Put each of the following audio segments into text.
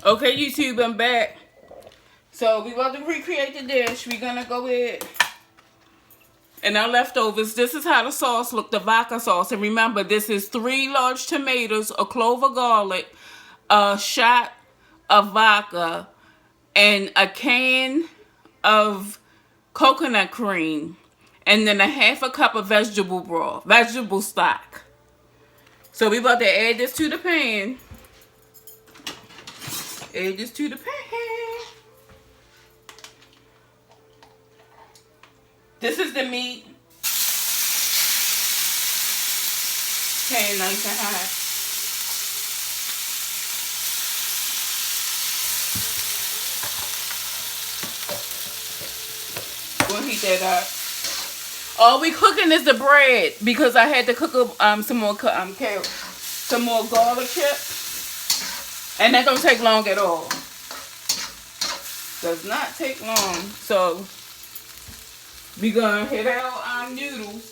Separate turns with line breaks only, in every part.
Okay, YouTube, I'm back. So we about to recreate the dish. We're gonna go with and our leftovers. This is how the sauce look, the vodka sauce. And remember, this is 3 large tomatoes, a clove of garlic, a shot of vodka, and a can of coconut cream, and then a half a cup of vegetable broth, vegetable stock. So we about to add this to the pan. Add this to the pan. This is the meat. Pan nice and hot. We'll heat that up. All we cooking is the bread because I had to cook up some more garlic chips, and that don't take long at all. Does not take long. So we gonna hit out noodles.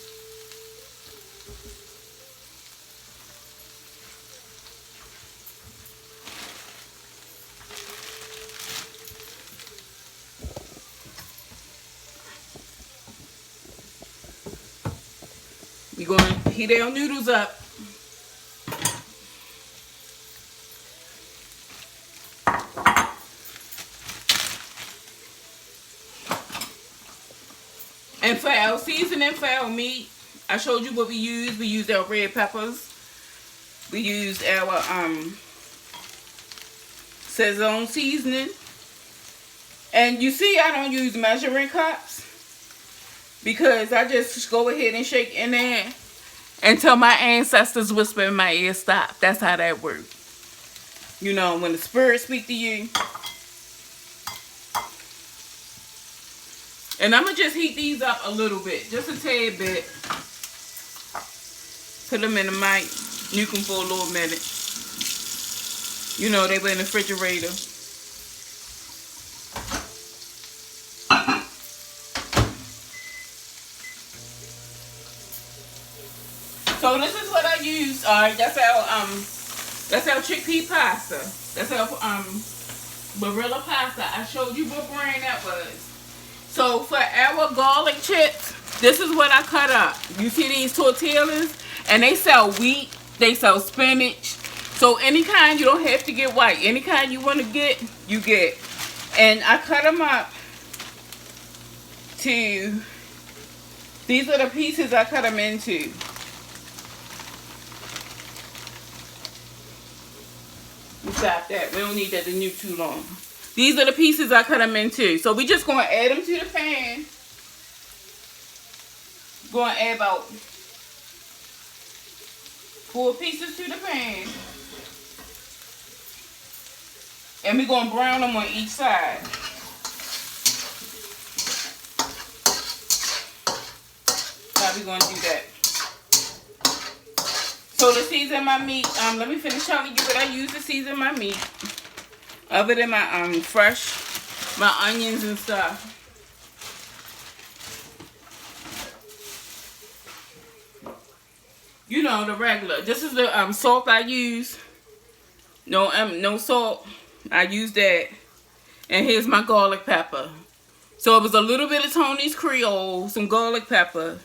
We gonna heat our noodles up. And for our seasoning for our meat, I showed you what we used. We used our red peppers. We used our Sazon seasoning. And you see I don't use measuring cups because I just go ahead and shake in there until my ancestors whisper in my ear, stop. That's how that works. You know, when the spirit speak to you. And I'm going to just heat these up a little bit. Just a tad bit. Put them in the mic. Nuke them for a little minute. You know, they were in the refrigerator. So this is what I use. Alright, that's our chickpea pasta. That's our Barilla pasta. I showed you what brand that was. So for our garlic chips, this is what I cut up. You see these tortillas? And they sell wheat, they sell spinach. So any kind, you don't have to get white. Any kind you want to get, you get. And I cut them up to, these are the pieces I cut them into. We stop that. We don't need that to nuke too long. These are the pieces I cut them into. So we just going to add them to the pan. Going to add about 4 pieces to the pan. And we're going to brown them on each side. How we going to do that? So to season my meat, let me finish telling you what I use to season my meat. Other than my my onions and stuff. You know, the regular. This is the salt I use. No salt. I use that. And here's my garlic pepper. So it was a little bit of Tony's Creole, some garlic pepper.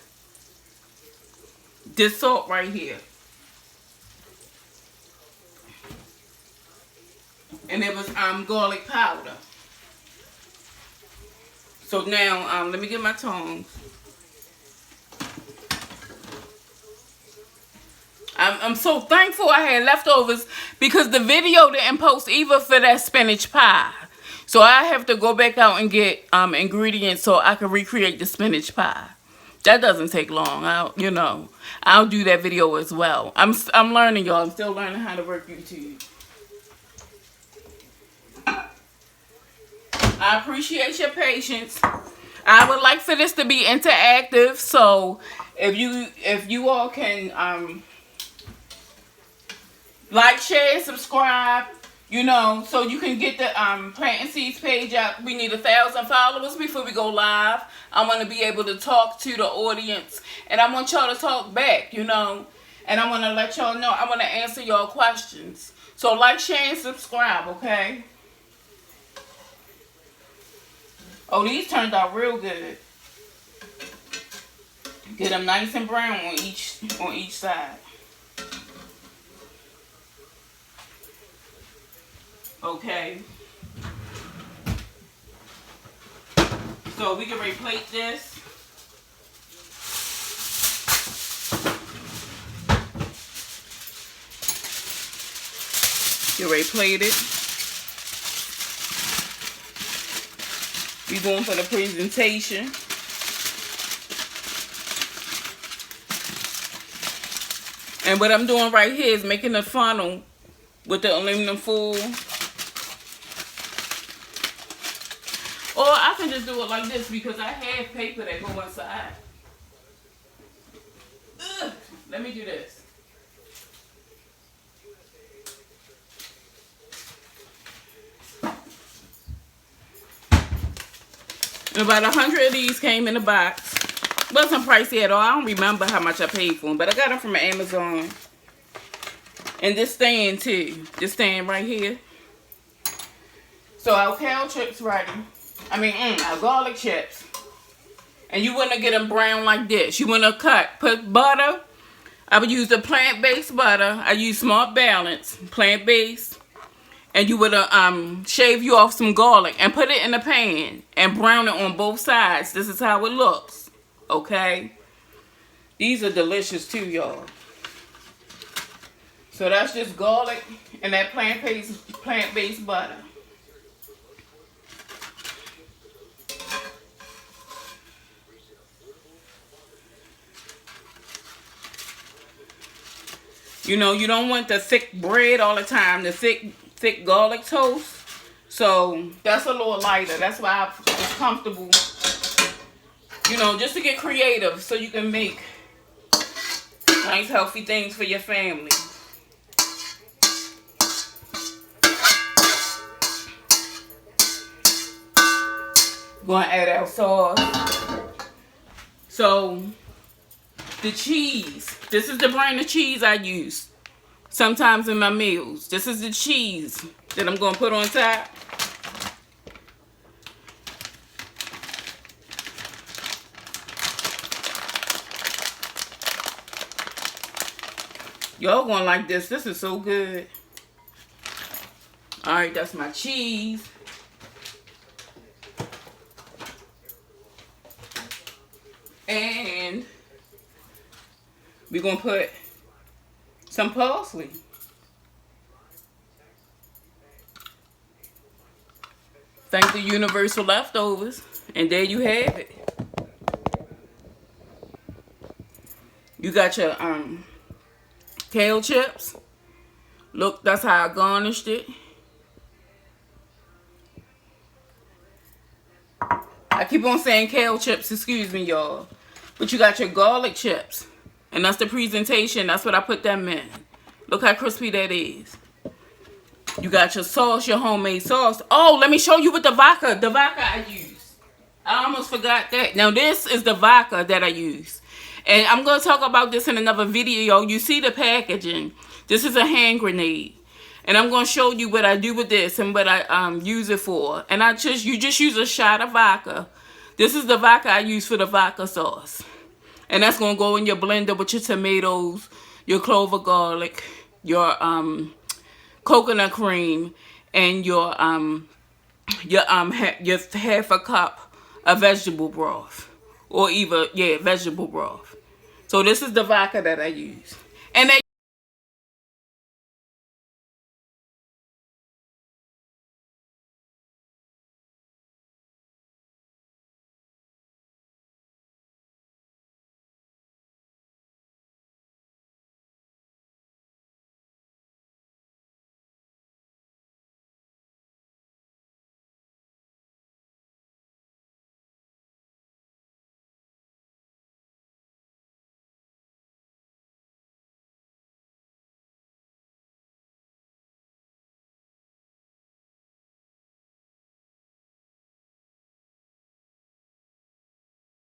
This salt right here. And it was garlic powder. So now let me get my tongs. I'm so thankful I had leftovers because the video didn't post either for that spinach pie. So I have to go back out and get ingredients so I can recreate the spinach pie. That doesn't take long. I'll do that video as well. I'm learning, y'all. I'm still learning how to work YouTube. I appreciate your patience. I would like for this to be interactive, so if you all can like, share, subscribe, so you can get the Planting Seeds page out. We need 1,000 followers before we go live. I want to be able to talk to the audience, and I want y'all to talk back, and I want to let y'all know. I want to answer y'all questions. So like, share, and subscribe, okay? Oh, these turned out real good. Get them nice and brown on each side. Okay. So we can replate this. You already played it. We going for the presentation. And what I'm doing right here is making a funnel with the aluminum foil. Or I can just do it like this because I have paper that go inside. Ugh. Let me do this. And about 100 of these came in a box. Wasn't pricey at all. I don't remember how much I paid for them, but I got them from Amazon. And this stand too. This stand right here. So our kale chips ready. Our garlic chips. And you want to get them brown like this. You want to put butter. I would use the plant-based butter. I use Smart Balance, plant-based. And you would shave you off some garlic and put it in the pan and brown it on both sides. This is how it looks. Okay? These are delicious too, y'all. So that's just garlic and that plant-based butter. You know, you don't want the thick bread all the time, the thick garlic toast. So that's a little lighter. That's why it's comfortable. You know, just to get creative so you can make nice healthy things for your family. Gonna add our sauce. So the cheese. This is the brand of cheese I use sometimes in my meals. This is the cheese that I'm gonna put on top. Y'all gonna like this. This is so good. Alright, that's my cheese. And we're going to put some parsley. Thank the universe for leftovers. And there you have it. You got your kale chips. Look, that's how I garnished it. I keep on saying kale chips, excuse me, y'all. But you got your garlic chips. And that's the presentation. That's what I put them in. Look how crispy that is. You got your sauce, your homemade sauce. Oh, let me show you what the vodka I use. I almost forgot that. Now, this is the vodka that I use. And I'm going to talk about this in another video. You see the packaging. This is a hand grenade. And I'm going to show you what I do with this and what I use it for. And you just use a shot of vodka. This is the vodka I use for the vodka sauce. And that's going to go in your blender with your tomatoes, your clove of garlic, your coconut cream, and your half a cup of vegetable broth. Or either, vegetable broth. So this is the vodka that I use. And